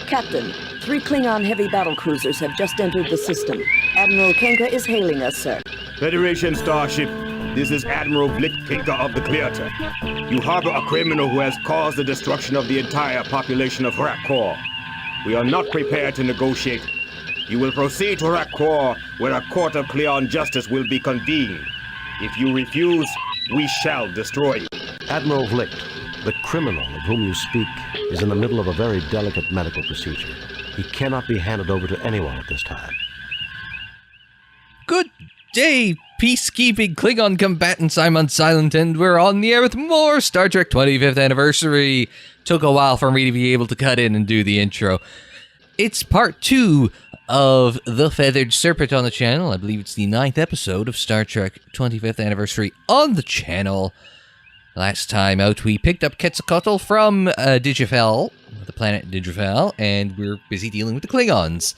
Captain, 3 Klingon heavy battlecruisers have just entered the system. Admiral Kenka is hailing us, sir. Federation starship, this is Admiral Kenka of the Clearter. You harbor a criminal who has caused the destruction of the entire population of Rakor. We are not prepared to negotiate. You will proceed to Rakor, where a court of Klingon justice will be convened. If you refuse, we shall destroy you. Admiral Vlicht, the criminal of whom you speak is in the middle of a very delicate medical procedure. He cannot be handed over to anyone at this time. Good day, peacekeeping Klingon combatants. I'm Unsilent, and we're on the air with more Star Trek 25th Anniversary. Took a while for me to be able to cut in and do the intro. It's part 2 of The Feathered Serpent on the channel. I believe it's the 9th episode of Star Trek 25th Anniversary on the channel. Last time out, we picked up Quetzalcoatl from Digifel, the planet Digifel, and we're busy dealing with the Klingons,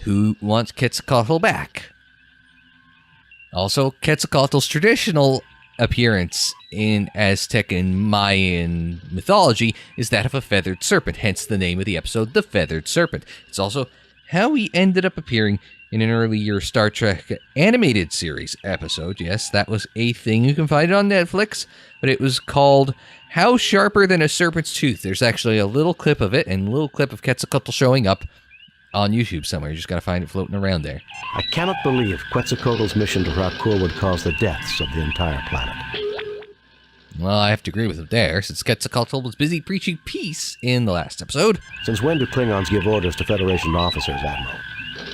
who want Quetzalcoatl back. Also, Quetzalcoatl's traditional appearance in Aztec and Mayan mythology is that of a feathered serpent, hence the name of the episode, The Feathered Serpent. It's also how he ended up appearing in an earlier Star Trek animated series episode. Yes, that was a thing. You can find it on Netflix, but it was called How Sharper Than a Serpent's Tooth. There's actually a little clip of it and a little clip of Quetzalcoatl showing up on YouTube somewhere. You just gotta find it floating around there. I cannot believe Quetzalcoatl's mission to Rakor would cause the deaths of the entire planet. Well, I have to agree with him there, since Quetzalcoatl was busy preaching peace in the last episode. Since when do Klingons give orders to Federation officers, Admiral?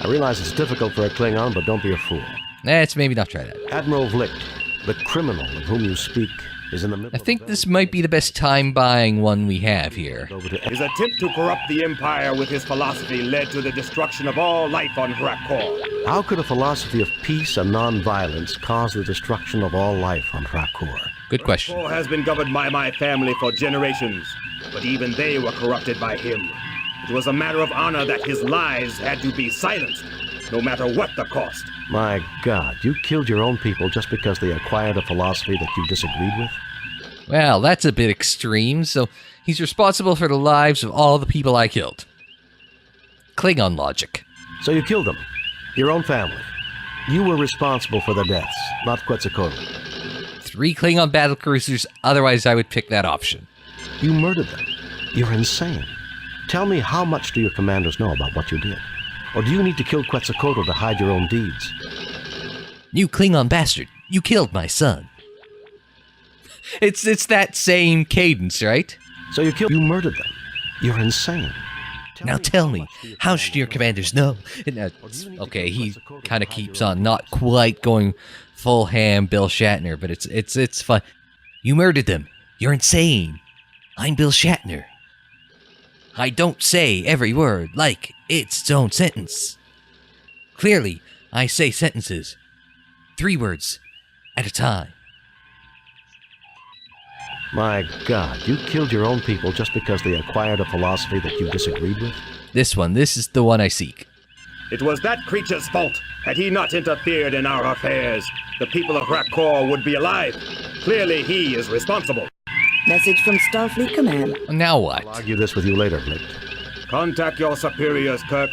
I realize it's difficult for a Klingon, but don't be a fool. Let's maybe not try that. Admiral Vlicht, the criminal of whom you speak, is in the middle I think this might be the best time-buying one we have here. His attempt to corrupt the Empire with his philosophy led to the destruction of all life on Rakor. How could a philosophy of peace and non-violence cause the destruction of all life on Rakor? Good question. Rakor has been governed by my family for generations, but even they were corrupted by him. It was a matter of honor that his lies had to be silenced, no matter what the cost. My God, you killed your own people just because they acquired a philosophy that you disagreed with? Well, that's a bit extreme, so he's responsible for the lives of all the people I killed. Klingon logic. So you killed them, your own family. You were responsible for their deaths, not Quetzalcoatl. 3 Klingon battlecruisers, otherwise I would pick that option. You murdered them. You're insane. Tell me, how much do your commanders know about what you did? Or do you need to kill Quetzalcoatl to hide your own deeds? You Klingon bastard, you killed my son. It's that same cadence, right? So you murdered them. You're insane. Now tell me, how should your commanders know? Okay, he kind of keeps on not quite going full ham Bill Shatner, but it's fun. You murdered them. You're insane. I'm Bill Shatner. I don't say every word like it's its own sentence. Clearly, I say sentences 3 words at a time. My God, you killed your own people just because they acquired a philosophy that you disagreed with? This is the one I seek. It was that creature's fault. Had he not interfered in our affairs, the people of Rakor would be alive. Clearly, he is responsible. Message from Starfleet Command. Now what? I'll argue this with you later, Vlicht. Contact your superiors, Kirk.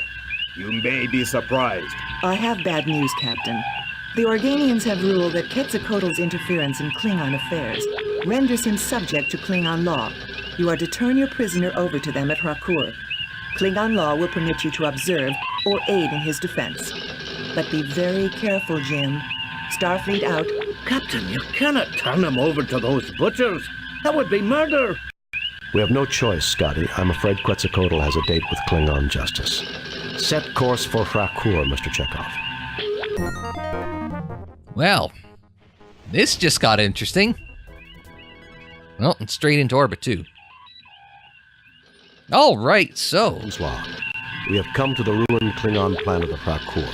You may be surprised. I have bad news, Captain. The Organians have ruled that Quetzalcoatl's interference in Klingon affairs renders him subject to Klingon law. You are to turn your prisoner over to them at Rakor. Klingon law will permit you to observe or aid in his defense. But be very careful, Jim. Starfleet out. Captain, you cannot turn him over to those butchers. That would be murder. We have no choice, Scotty. I'm afraid Quetzalcoatl has a date with Klingon justice. Set course for Rakor, Mr. Chekhov. Well, this just got interesting. Well, and straight into orbit, too. All right, so... Bonsoir. We have come to the ruined Klingon planet of Rakor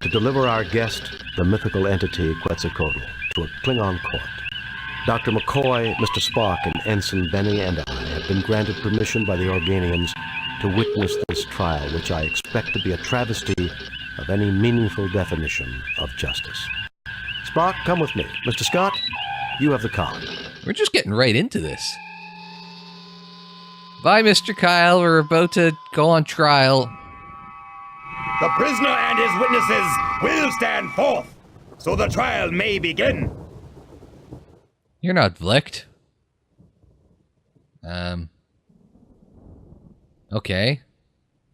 to deliver our guest, the mythical entity Quetzalcoatl, to a Klingon court. Dr. McCoy, Mr. Spock, and Ensign Benny and I have been granted permission by the Organians to witness this trial, which I expect to be a travesty of any meaningful definition of justice. Spock, come with me. Mr. Scott, you have the con. We're just getting right into this. Bye, Mr. Kyle. We're about to go on trial. The prisoner and his witnesses will stand forth, so the trial may begin. You're not Vlicht. Okay.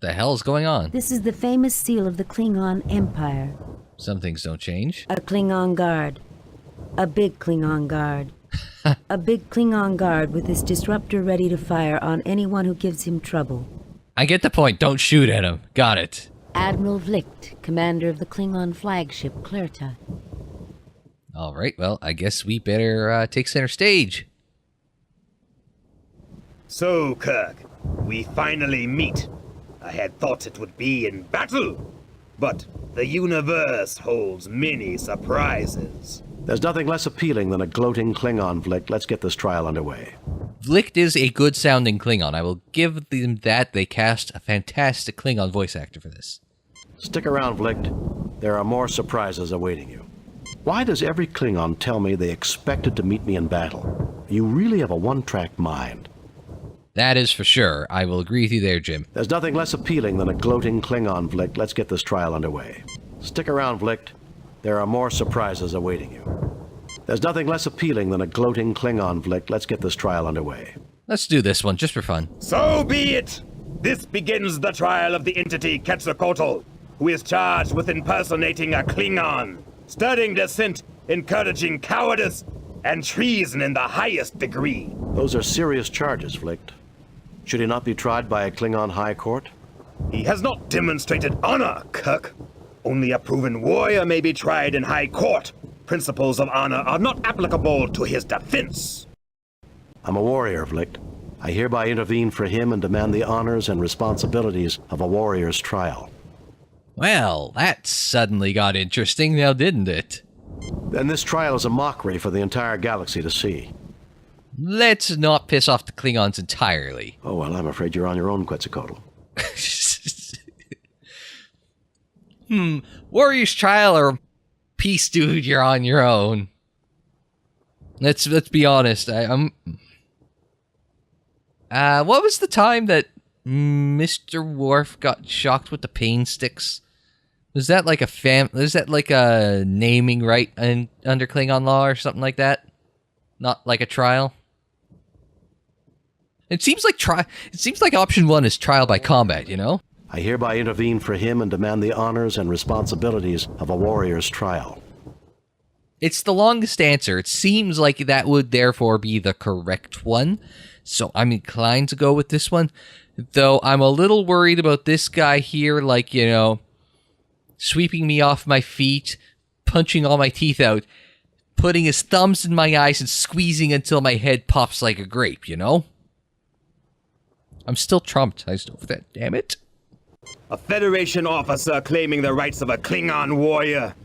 The hell's going on? This is the famous seal of the Klingon Empire. Some things don't change. A Klingon guard. A big Klingon guard. A big Klingon guard with his disruptor ready to fire on anyone who gives him trouble. I get the point. Don't shoot at him. Got it. Admiral Vlicht, commander of the Klingon flagship Klirta. All right, well, I guess we better take center stage. So, Kirk, we finally meet. I had thought it would be in battle, but the universe holds many surprises. There's nothing less appealing than a gloating Klingon, Vlicht. Let's get this trial underway. Vlicht is a good-sounding Klingon. I will give them that. They cast a fantastic Klingon voice actor for this. Stick around, Vlicht. There are more surprises awaiting you. Why does every Klingon tell me they expected to meet me in battle? You really have a one-track mind. That is for sure. I will agree with you there, Jim. There's nothing less appealing than a gloating Klingon, Vlicht. Let's get this trial underway. Stick around, Vlicht. There are more surprises awaiting you. There's nothing less appealing than a gloating Klingon, Vlicht. Let's get this trial underway. Let's do this one, just for fun. So be it! This begins the trial of the entity Quetzalcoatl, who is charged with impersonating a Klingon, stirring dissent, encouraging cowardice, and treason in the highest degree. Those are serious charges, Vlicht. Should he not be tried by a Klingon High Court? He has not demonstrated honor, Kirk. Only a proven warrior may be tried in High Court. Principles of honor are not applicable to his defense. I'm a warrior, Vlicht. I hereby intervene for him and demand the honors and responsibilities of a warrior's trial. Well, that suddenly got interesting now, didn't it? Then this trial is a mockery for the entire galaxy to see. Let's not piss off the Klingons entirely. Oh, well, I'm afraid you're on your own, Quetzalcoatl. Warrior's trial or peace, dude, you're on your own. Let's be honest. What was the time that Mr. Worf got shocked with the pain sticks? Was that like a naming right under Klingon law or something like that? Not like a trial? It seems like option one is trial by combat, you know? I hereby intervene for him and demand the honors and responsibilities of a warrior's trial. It's the longest answer. It seems like that would therefore be the correct one. So I'm inclined to go with this one. Though I'm a little worried about this guy here, like, you know, sweeping me off my feet, punching all my teeth out, putting his thumbs in my eyes and squeezing until my head pops like a grape, you know? I'm still traumatized over that, damn it. A Federation officer claiming the rights of a Klingon warrior.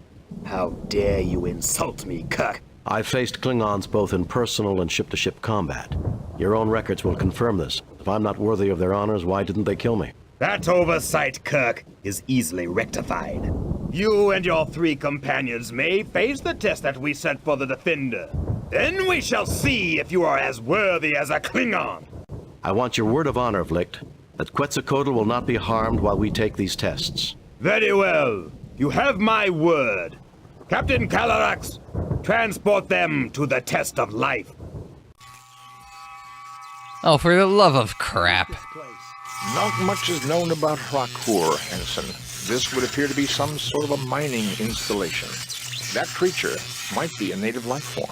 How dare you insult me, Kirk? I've faced Klingons both in personal and ship-to-ship combat. Your own records will confirm this. If I'm not worthy of their honors, why didn't they kill me? That oversight, Kirk, is easily rectified. You and your 3 companions may face the test that we set for the Defender. Then we shall see if you are as worthy as a Klingon. I want your word of honor, Vlicht, that Quetzalcoatl will not be harmed while we take these tests. Very well. You have my word. Captain Calarax, transport them to the test of life. Oh, for the love of crap. Not much is known about Rakur, Ensign. This would appear to be some sort of a mining installation. That creature might be a native life form.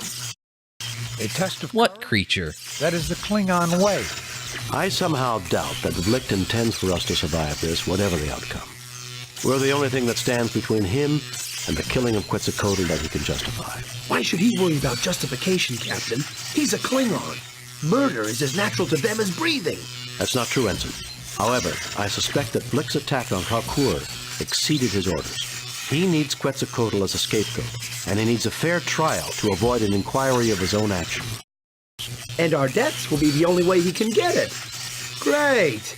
A test of What creature? that is the Klingon way. I somehow doubt that Vlicht intends for us to survive this, whatever the outcome. We're the only thing that stands between him and the killing of Quetzalcoatl that he can justify. Why should he worry about justification, Captain? He's a Klingon. Murder is as natural to them as breathing. That's not true, Ensign. However, I suspect that Vlicht's attack on Rakur exceeded his orders. He needs Quetzalcoatl as a scapegoat, and he needs a fair trial to avoid an inquiry of his own action. And our deaths will be the only way he can get it. Great.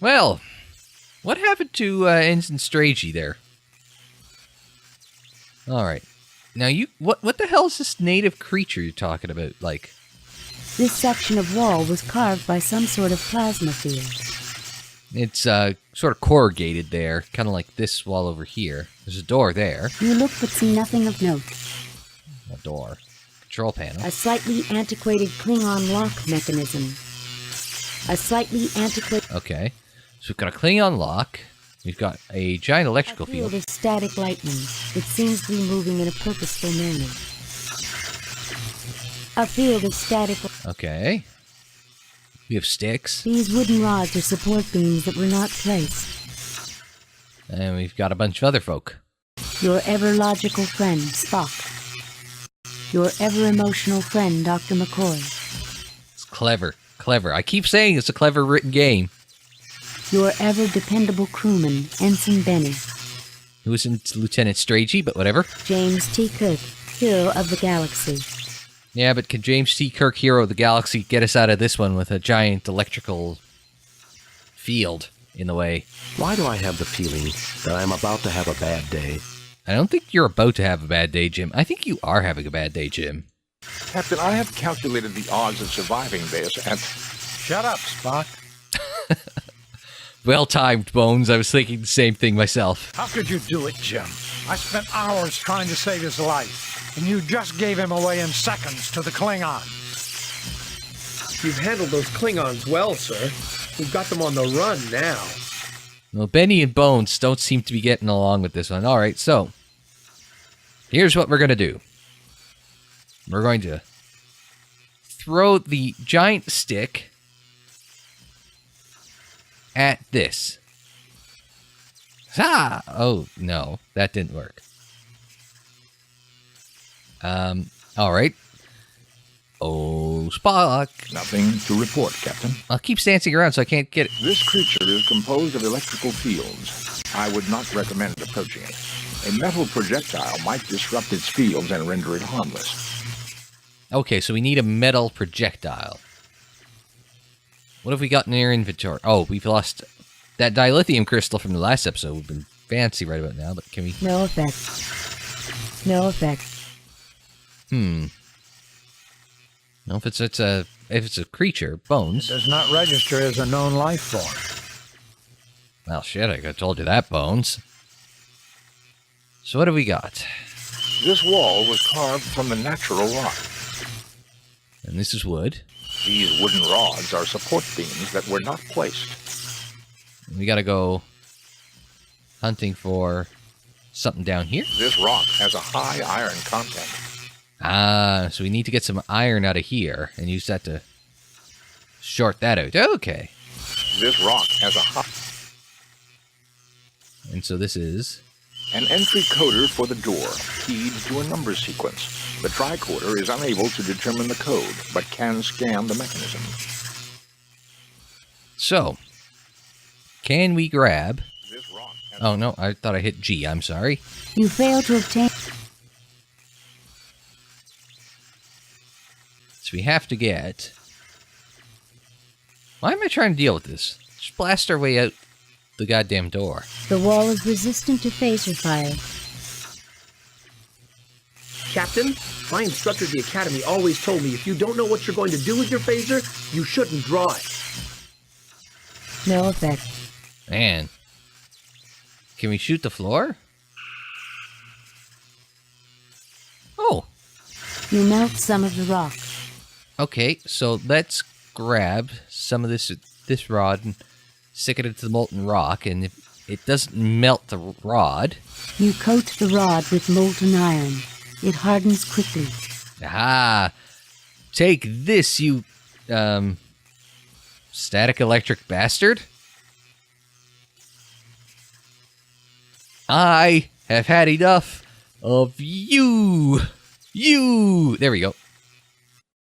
Well, what happened to Ensign Strachey there? All right. Now what the hell is this native creature you're talking about? Like, This section of wall was carved by some sort of plasma field. It's sort of corrugated there, kind of like this wall over here. There's a door there. You look but see nothing of note. A door. Control panel. A slightly antiquated Klingon lock mechanism. A slightly antiquated... Okay. So we've got a Klingon lock. We've got a giant electrical A field field. of static lightning. It seems to be moving in a purposeful manner. A field of static... Okay. We have sticks. These wooden rods are support beams that were not placed. And we've got a bunch of other folk. Your ever-logical friend, Spock. Your ever-emotional friend, Dr. McCoy. It's clever. Clever. I keep saying it's a clever written game. Your ever-dependable crewman, Ensign Benny. It wasn't Lieutenant Strachey, but whatever. James T. Kirk, hero of the galaxy. Yeah, but can James T. Kirk, hero of the galaxy, get us out of this one with a giant electrical field in the way? Why do I have the feeling that I'm about to have a bad day? I don't think you're about to have a bad day, Jim. I think you are having a bad day, Jim. Captain, I have calculated the odds of surviving this at... Shut up, Spock. Well timed, Bones. I was thinking the same thing myself. How could you do it, Jim? I spent hours trying to save his life, and you just gave him away in seconds to the Klingons. You've handled those Klingons well, sir. We've got them on the run now. Well, Benny and Bones don't seem to be getting along with this one. All right, so here's what we're going to do. We're going to throw the giant stick at this. Ah! Oh, no. That didn't work. All right. Oh, Spock. Nothing to report, Captain. I'll keep dancing around so I can't get it. This creature is composed of electrical fields. I would not recommend approaching it. A metal projectile might disrupt its fields and render it harmless. Okay, so we need a metal projectile. What have we got in our inventory? Oh, we've lost that dilithium crystal from the last episode. We've been fancy right about now, but can we... No effect. No effect. No, if it's a creature, Bones. It does not register as a known life form. Well, shit, I could have told you that, Bones. So what have we got? This wall was carved from the natural rock. And this is wood. These wooden rods are support beams that were not placed. We gotta go hunting for something down here. This rock has a high iron content. Ah, so we need to get some iron out of here and use that to short that out. Okay. This rock has a high... And so this is... An entry coder for the door, keyed to a number sequence. The tricorder is unable to determine the code, but can scan the mechanism. So, can we grab... This rock has... Oh, no, I thought I hit G. I'm sorry. You failed to obtain... So we have to get... Why am I trying to deal with this? Just blast our way out the goddamn door. The wall is resistant to phaser fire. Captain, my instructor at the Academy always told me if you don't know what you're going to do with your phaser, you shouldn't draw it. No effect. Man. Can we shoot the floor? Oh. You melt some of the rock. Okay, so let's grab some of this rod and stick it into the molten rock, and if it doesn't melt the rod... You coat the rod with molten iron. It hardens quickly. Aha! Take this, you, static electric bastard. I have had enough of you! You! There we go.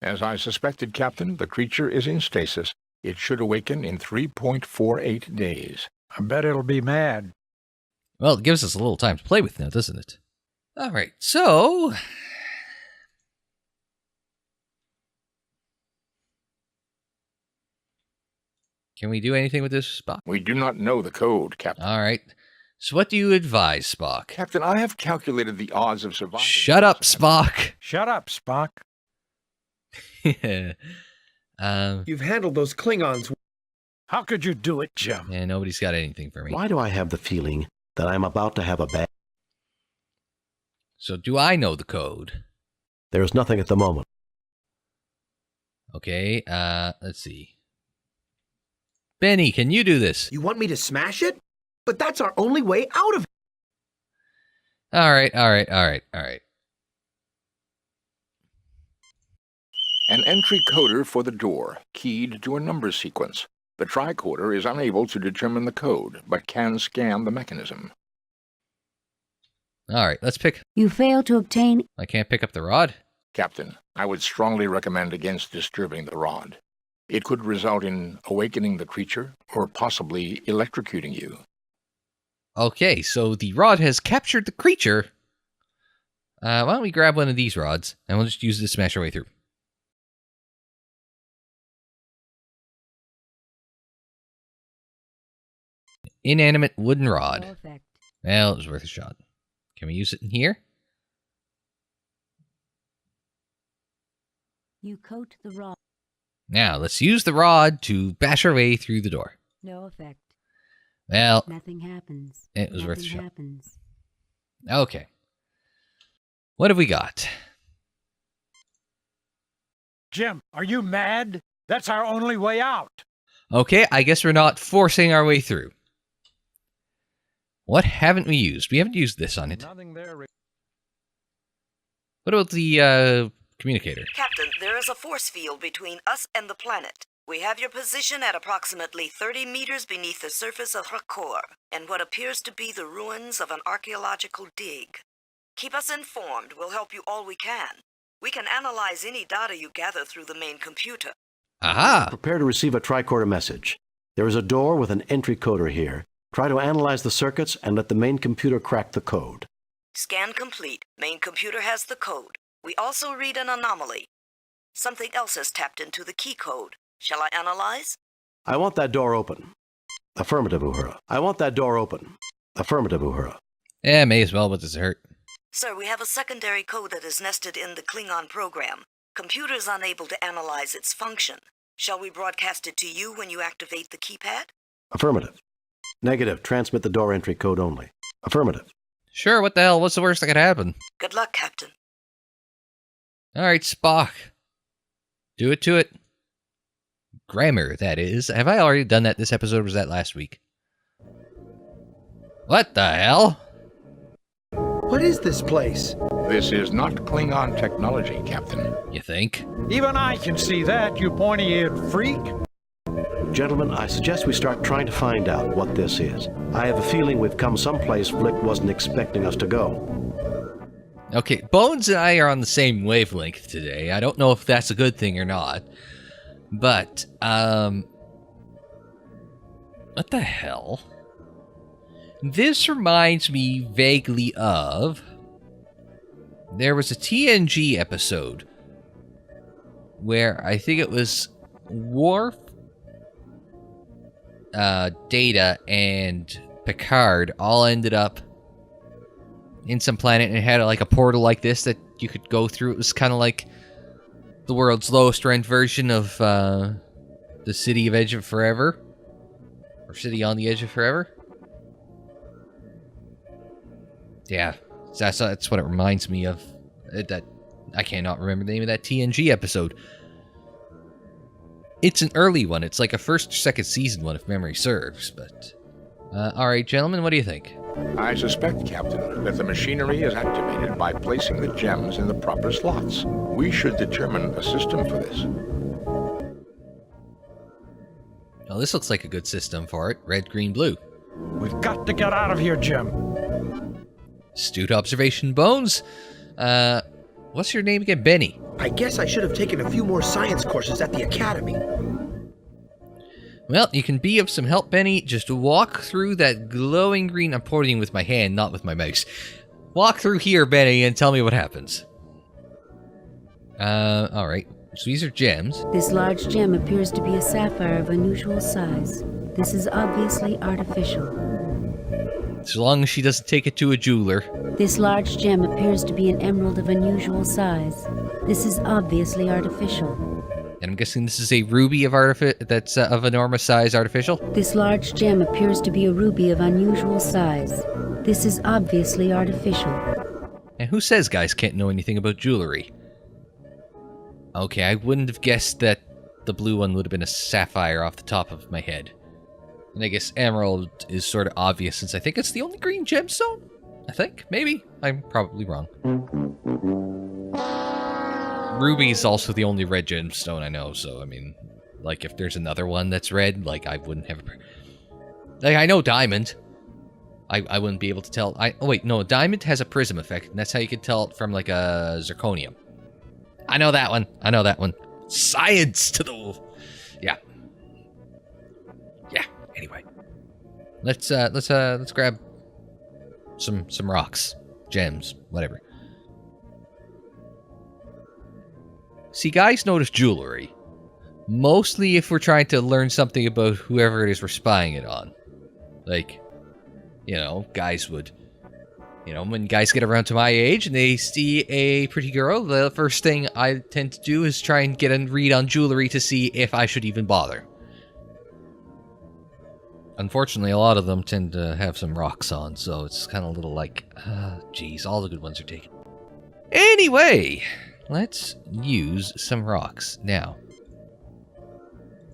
As I suspected, Captain, the creature is in stasis. It should awaken in 3.48 days. I bet it'll be mad. Well, it gives us a little time to play with now, doesn't it? All right, so... Can we do anything with this, Spock? We do not know the code, Captain. All right. So what do you advise, Spock? Captain, I have calculated the odds of surviving. Shut up, Spock! Shut up, Spock. You've handled those Klingons. How could you do it, Jim? Yeah, nobody's got anything for me. Why do I have the feeling that I'm about to have a bad... So do I know the code? There is nothing at the moment. Okay, let's see. Benny, can you do this? You want me to smash it? But that's our only way out of it. All right. An entry coder for the door, keyed to a number sequence. The tricorder is unable to determine the code, but can scan the mechanism. All right, let's pick. You fail to obtain... I can't pick up the rod? Captain, I would strongly recommend against disturbing the rod. It could result in awakening the creature, or possibly electrocuting you. Okay, so the rod has captured the creature. Why don't we grab one of these rods, and we'll just use it to smash our way through. Inanimate wooden rod. Perfect. Well, it was worth a shot. Can we use it in here? You coat the rod. Now, let's use the rod to bash our way through the door. No effect. Well, Nothing happens. it was worth a Nothing shot. happens. Okay. What have we got? Jim, are you mad? That's our only way out. Okay, I guess we're not forcing our way through. What haven't we used? We haven't used this on it. Nothing there. What about the communicator? Captain, there is a force field between us and the planet. We have your position at approximately 30 meters beneath the surface of Rakor, and what appears to be the ruins of an archaeological dig. Keep us informed. We'll help you all we can. We can analyze any data you gather through the main computer. Aha! Prepare to receive a tricorder message. There is a door with an entry coder here. Try to analyze the circuits and let the main computer crack the code. Scan complete. Main computer has the code. We also read an anomaly. Something else has tapped into the key code. Shall I analyze? I want that door open. Affirmative, Uhura. I want that door open. Affirmative, Uhura. Yeah, may as well. What does it hurt? Sir, we have a secondary code that is nested in the Klingon program. Computer is unable to analyze its function. Shall we broadcast it to you when you activate the keypad? Affirmative. Negative. Transmit the door entry code only. Affirmative. Sure, what the hell? What's the worst that could happen? Good luck, Captain. All right, Spock. Do it to it. Grammar, that is. Have I already done that this episode, or was that last week? What the hell? What is this place? This is not Klingon technology, Captain. You think? Even I can see that, you pointy-eared freak. Gentlemen, I suggest we start trying to find out what this is. I have a feeling we've come someplace Flick wasn't expecting us to go. Okay, Bones and I are on the same wavelength today. I don't know if that's a good thing or not. But, what the hell? This reminds me vaguely of... There was a TNG episode where I think it was Worf, Data, and Picard all ended up in some planet and it had like a portal like this that you could go through. It was kind of like the world's lowest rent version of the City of Edge of Forever. Or City on the Edge of Forever. Yeah, that's what it reminds me of. That I cannot remember the name of that TNG episode. It's an early one. It's like a first or second season one, if memory serves. But all right, gentlemen, what do you think? I suspect, Captain, that the machinery is activated by placing the gems in the proper slots. We should determine a system for this. Well, this looks like a good system for it. Red, green, blue. We've got to get out of here, Jim. Astute observation, Bones. What's your name again? Benny. I guess I should have taken a few more science courses at the academy. Well, you can be of some help, Benny. Just walk through that glowing green... I'm pointing with my hand, not with my mouse. Walk through here, Benny, and tell me what happens. Alright. So these are gems. This large gem appears to be a sapphire of unusual size. This is obviously artificial. So long as she doesn't take it to a jeweler. This large gem appears to be an emerald of unusual size. This is obviously artificial. And I'm guessing this is a ruby of that's of enormous size artificial? This large gem appears to be a ruby of unusual size. This is obviously artificial. And who says guys can't know anything about jewelry? Okay, I wouldn't have guessed that the blue one would have been a sapphire off the top of my head. And I guess emerald is sort of obvious since I think it's the only green gemstone? I think? Maybe? I'm probably wrong. Ruby is also the only red gemstone I know, so I mean, like if there's another one that's red, like I wouldn't have like I know diamond. I wouldn't be able to tell. Oh wait, no, diamond has a prism effect, and that's how you can tell it from like a zirconium. I know that one. I know that one. Science to the yeah. Yeah. Anyway, let's grab some rocks, gems, whatever. See, guys notice jewelry. Mostly if we're trying to learn something about whoever it is we're spying it on. Like, you know, guys would... You know, when guys get around to my age and they see a pretty girl, the first thing I tend to do is try and get a read on jewelry to see if I should even bother. Unfortunately, a lot of them tend to have some rocks on, so it's kind of a little like, geez, all the good ones are taken. Anyway... Let's use some rocks. Now,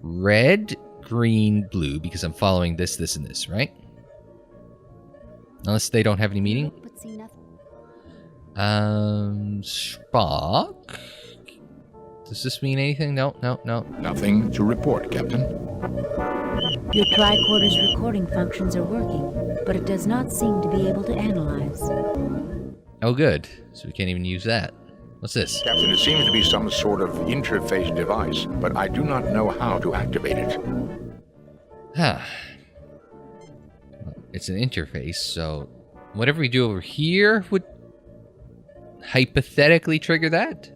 red, green, blue, because I'm following this, this, and this, right? Unless they don't have any meaning. Spock? Does this mean anything? No, no, no. Nothing to report, Captain. Your tricorder's recording functions are working, but it does not seem to be able to analyze. Oh, good. So we can't even use that. What's this? Captain, it seems to be some sort of interface device, but I do not know how to activate it. Huh. It's an interface, so whatever we do over here would hypothetically trigger that?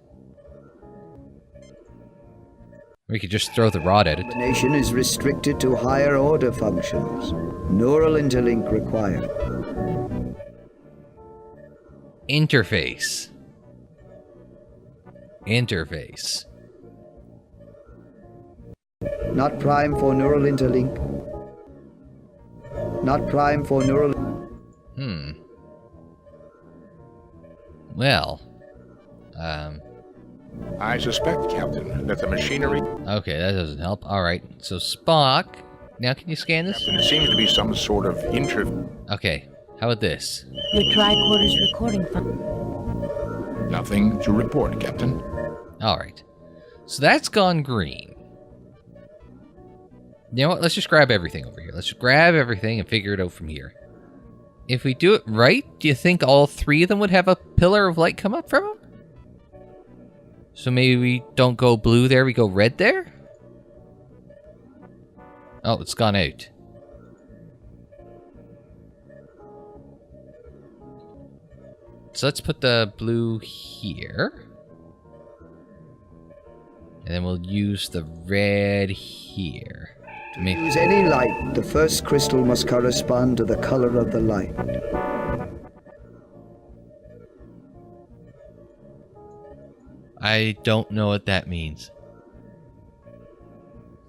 We could just throw the rod at it. Combination is restricted to higher order functions. Neural interlink required. Interface. Interface. Not prime for neural interlink. Not prime for neural... Well, I suspect, Captain, that the machinery... Okay, that doesn't help. Alright, so Spock... Now can you scan this? Captain, it seems to be some sort of Okay, how about this? Your tricorder's recording function... Nothing to report, Captain. Alright. So that's gone green. You know what? Let's just grab everything over here. Let's just grab everything and figure it out from here. If we do it right, do you think all three of them would have a pillar of light come up from them? So maybe we don't go blue there, we go red there? Oh, it's gone out. So let's put the blue here. And then we'll use the red here. To use any light, the first crystal must correspond to the color of the light. I don't know what that means.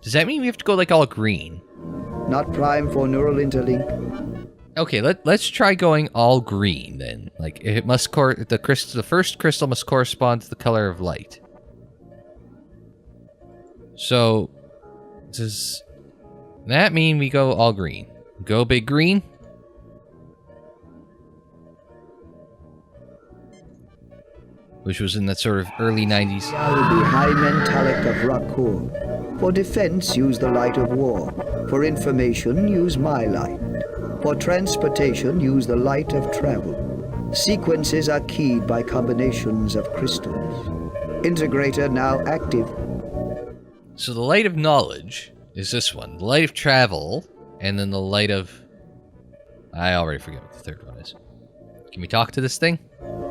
Does that mean we have to go like all green? Not prime for neural interlink. Okay, let's try going all green then. Like it must the first crystal must correspond to the color of light. So does that mean we go all green? Go big green? Which was in that sort of early 90s. The high mentalic of Rakur. For defense, use the light of war. For information, use my light. For transportation, use the light of travel. Sequences are keyed by combinations of crystals. Integrator now active. So the light of knowledge is this one. The light of travel, and then the light of... I already forget what the third one is. Can we talk to this thing?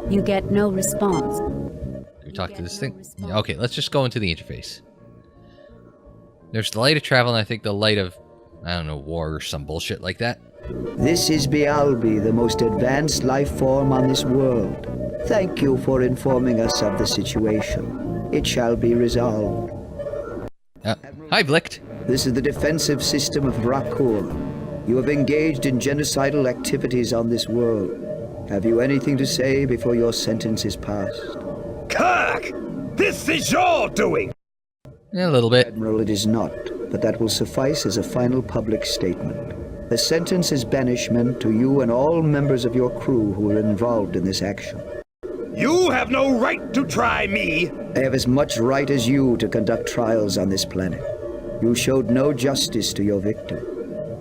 You get no response. Can we talk to this thing? Yeah, okay, let's just go into the interface. There's the light of travel, and I think the light of, I don't know, war or some bullshit like that. This is Bialbi, the most advanced life form on this world. Thank you for informing us of the situation. It shall be resolved. Hi, Blicht. This is the defensive system of Rakur. You have engaged in genocidal activities on this world. Have you anything to say before your sentence is passed? Kirk! This is your doing! A little bit. Admiral, it is not, but that will suffice as a final public statement. The sentence is banishment to you and all members of your crew who were involved in this action. You have no right to try me! I have as much right as you to conduct trials on this planet. You showed no justice to your victim.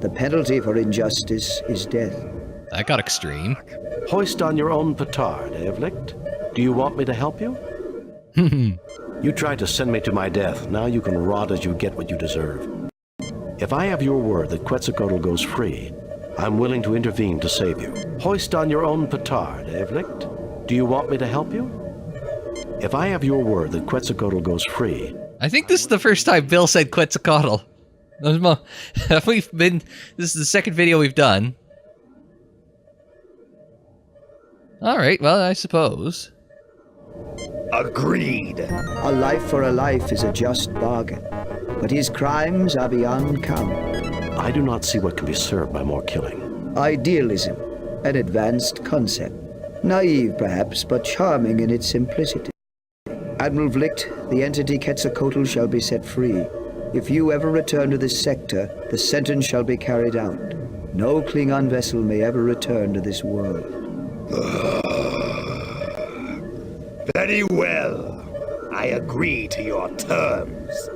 The penalty for injustice is death. That got extreme. Hoist on your own petard, Blicht. Do you want me to help you? You tried to send me to my death. Now you can rot as you get what you deserve. If I have your word that Quetzalcoatl goes free, I'm willing to intervene to save you. Hoist on your own petard, Blicht. Do you want me to help you? If I have your word that Quetzalcoatl goes free... I think this is the first time Bill said Quetzalcoatl. This is the second video we've done. Alright, well, I suppose. Agreed. A life for a life is a just bargain, but his crimes are beyond count. I do not see what can be served by more killing. Idealism, an advanced concept. Naive, perhaps, but charming in its simplicity. Admiral Vlicht, the entity Quetzalcoatl shall be set free. If you ever return to this sector, the sentence shall be carried out. No Klingon vessel may ever return to this world. Very well. I agree to your terms.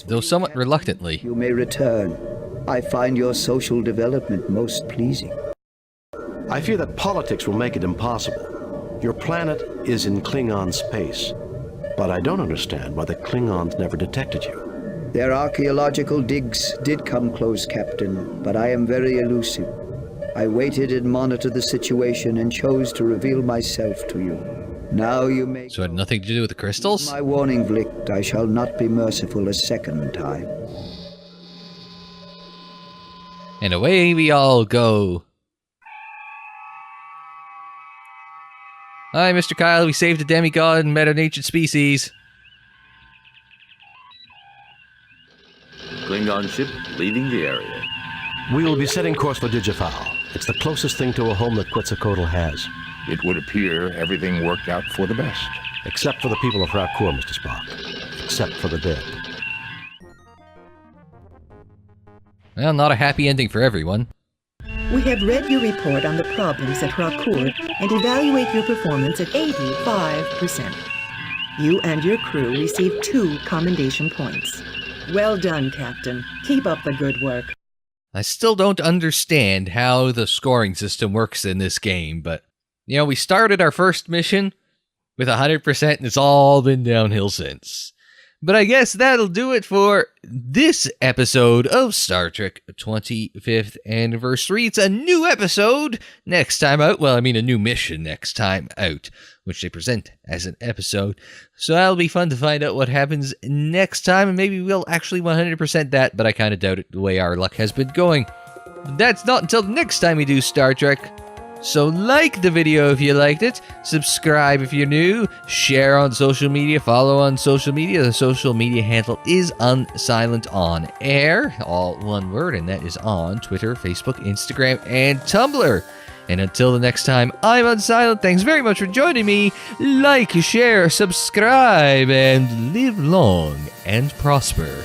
Though somewhat reluctantly. You may return. I find your social development most pleasing. I fear that politics will make it impossible. Your planet is in Klingon space, but I don't understand why the Klingons never detected you. Their archaeological digs did come close, Captain, but I am very elusive. I waited and monitored the situation and chose to reveal myself to you. Now you may... So it had nothing to do with the crystals? My warning, Vlicht, I shall not be merciful a second time. And away we all go. Hi, Mr. Kyle. We saved a demigod and met an ancient species. Klingon ship leaving the area. We will be setting course for Digifal. It's the closest thing to a home that Quetzalcoatl has. It would appear everything worked out for the best. Except for the people of Rakur, Mr. Spock. Except for the dead. Well, not a happy ending for everyone. We have read your report on the problems at Rakur and evaluate your performance at 85%. You and your crew received 2 commendation points. Well done, Captain. Keep up the good work. I still don't understand how the scoring system works in this game, but, you know, we started our first mission with 100% and it's all been downhill since. But I guess that'll do it for this episode of Star Trek 25th Anniversary. It's a new episode next time out. Well, I mean a new mission next time out, which they present as an episode. So that'll be fun to find out what happens next time, and maybe we'll actually 100% that, but I kind of doubt it the way our luck has been going. But that's not until the next time we do Star Trek. So like the video if you liked it, subscribe if you're new, share on social media, follow on social media. The social media handle is Unsilent on Air, all one word, and that is on Twitter, Facebook, Instagram, and Tumblr. And until the next time, I'm Unsilent. Thanks very much for joining me. Like, share, subscribe, and live long and prosper.